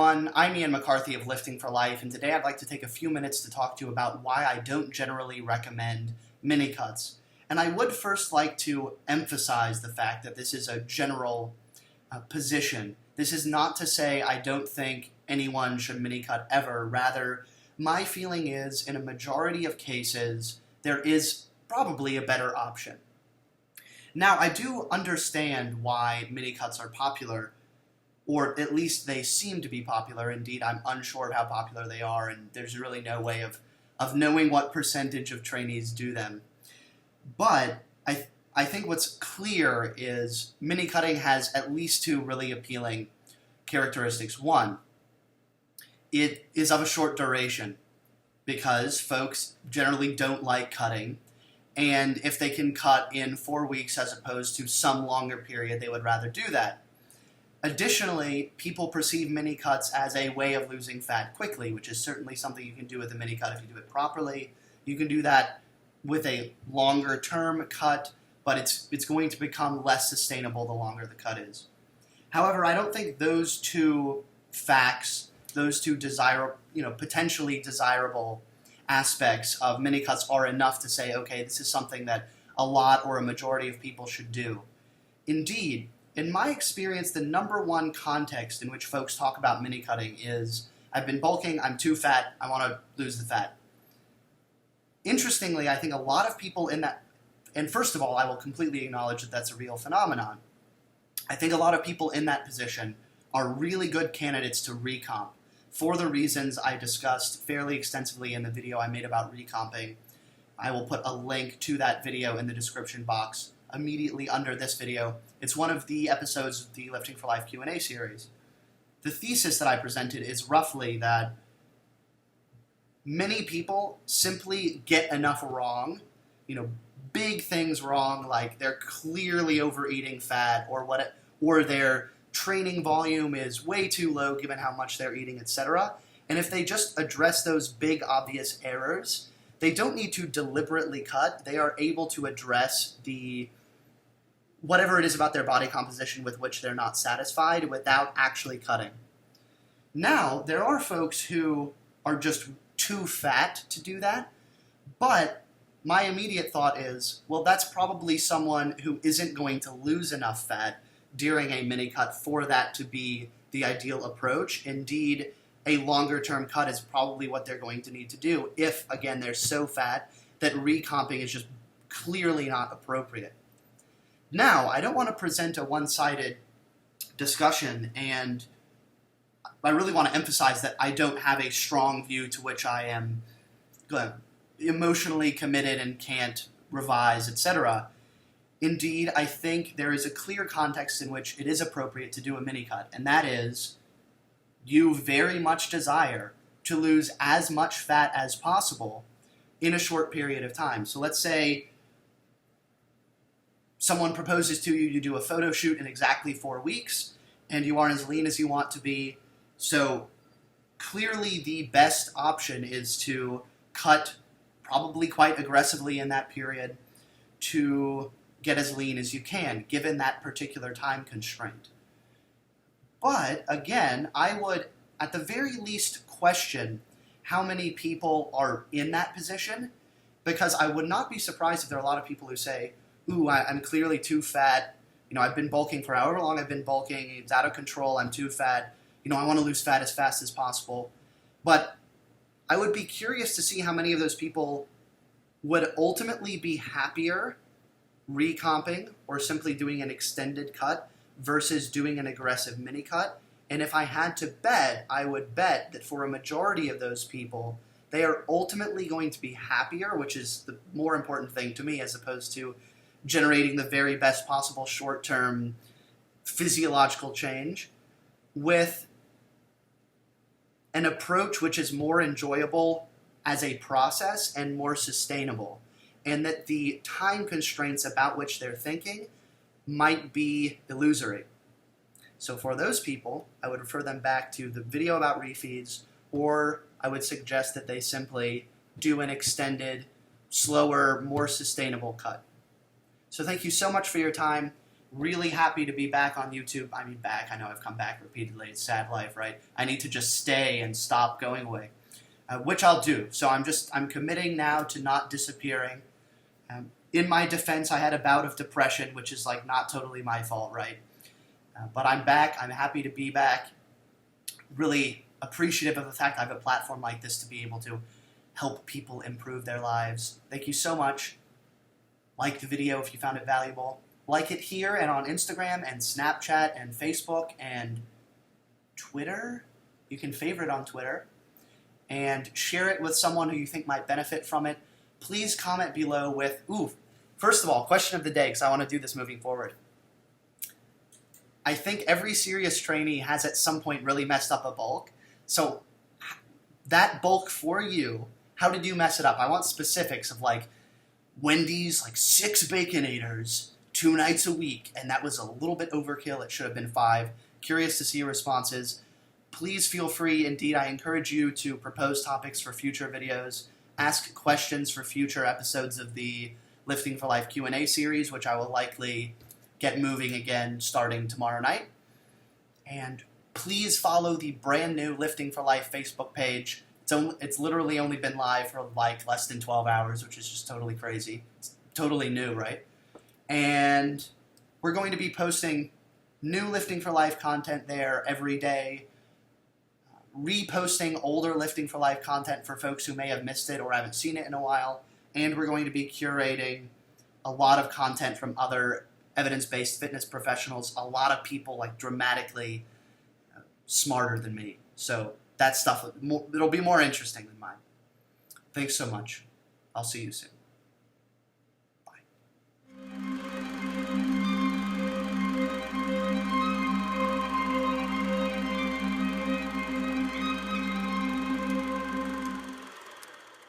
everyone, I'm Ian McCarthy of Lifting for Life, and today I'd like to take a few minutes to talk to you about why I don't generally recommend mini-cuts. And I would first like to emphasize the fact that this is a general position. This is not to say I don't think anyone should mini-cut ever. Rather, my feeling is, in a majority of cases, there is probably a better option. Now, I do understand why mini-cuts are popular, or at least they seem to be popular. Indeed, I'm unsure of how popular they are, and there's really no way of knowing what percentage of trainees do them. But I think what's clear is mini-cutting has at least two really appealing characteristics. One, it is of a short duration, because folks generally don't like cutting, and if they can cut in 4 weeks as opposed to some longer period, they would rather do that. Additionally, people perceive mini-cuts as a way of losing fat quickly, which is certainly something you can do with a mini-cut if you do it properly. You can do that with a longer-term cut, but it's going to become less sustainable the longer the cut is. However, I don't think those two facts, those two potentially desirable aspects of mini-cuts are enough to say, okay, this is something that a lot or a majority of people should do. Indeed, in my experience, the number one context in which folks talk about mini-cutting is, I've been bulking, I'm too fat, I want to lose the fat. Interestingly, I think a lot of people in that, and first of all, I will completely acknowledge that that's a real phenomenon. I think a lot of people in that position are really good candidates to recomp for the reasons I discussed fairly extensively in the video I made about recomping. I will put a link to that video in the description box immediately under this video. It's one of the episodes of the Lifting for Life Q&A series. The thesis that I presented is roughly that many people simply get enough wrong, big things wrong, like they're clearly overeating fat, or their training volume is way too low given how much they're eating, etc. And if they just address those big obvious errors, they don't need to deliberately cut. They are able to address whatever it is about their body composition with which they're not satisfied without actually cutting. Now, there are folks who are just too fat to do that, but my immediate thought is, well, that's probably someone who isn't going to lose enough fat during a mini-cut for that to be the ideal approach. Indeed, a longer-term cut is probably what they're going to need to do if, again, they're so fat that recomping is just clearly not appropriate. Now, I don't want to present a one-sided discussion, and I really want to emphasize that I don't have a strong view to which I am emotionally committed and can't revise, etc. Indeed, I think there is a clear context in which it is appropriate to do a mini-cut, and that is you very much desire to lose as much fat as possible in a short period of time. So let's say someone proposes to you, you do a photo shoot in exactly 4 weeks, and you aren't as lean as you want to be. So clearly the best option is to cut probably quite aggressively in that period to get as lean as you can, given that particular time constraint. But again, I would at the very least question how many people are in that position, because I would not be surprised if there are a lot of people who say, ooh, I'm clearly too fat, I've been bulking for however long I've been bulking, it's out of control, I'm too fat, I want to lose fat as fast as possible. But I would be curious to see how many of those people would ultimately be happier recomping or simply doing an extended cut versus doing an aggressive mini cut. And if I had to bet, I would bet that for a majority of those people, they are ultimately going to be happier, which is the more important thing to me, as opposed to generating the very best possible short-term physiological change, with an approach which is more enjoyable as a process and more sustainable, and that the time constraints about which they're thinking might be illusory. So for those people, I would refer them back to the video about refeeds, or I would suggest that they simply do an extended, slower, more sustainable cut. So thank you so much for your time. Really happy to be back on YouTube. I mean, back. I know I've come back repeatedly. It's sad life, right? I need to just stay and stop going away, which I'll do. So I'm committing now to not disappearing. In my defense, I had a bout of depression, which is like not totally my fault, right? But I'm back. I'm happy to be back. Really appreciative of the fact I have a platform like this to be able to help people improve their lives. Thank you so much. Like the video if you found it valuable. Like it here and on Instagram and Snapchat and Facebook and Twitter. You can favorite on Twitter. And share it with someone who you think might benefit from it. Please comment below with, first of all, question of the day, because I want to do this moving forward. I think every serious trainee has at some point really messed up a bulk. So that bulk for you, how did you mess it up? I want specifics of like Wendy's, like 6 Baconators, 2 nights a week, and that was a little bit overkill. It should have been 5. Curious to see your responses. Please feel free. Indeed, I encourage you to propose topics for future videos, ask questions for future episodes of the Lifting for Life Q&A series, which I will likely get moving again starting tomorrow night. And please follow the brand new Lifting for Life Facebook page. It's literally only been live for like less than 12 hours, which is just totally crazy. It's totally new, right? And we're going to be posting new Lifting for Life content there every day, reposting older Lifting for Life content for folks who may have missed it or haven't seen it in a while, and we're going to be curating a lot of content from other evidence-based fitness professionals, a lot of people like dramatically smarter than me. So that stuff, it'll be more interesting than mine. Thanks so much. I'll see you soon.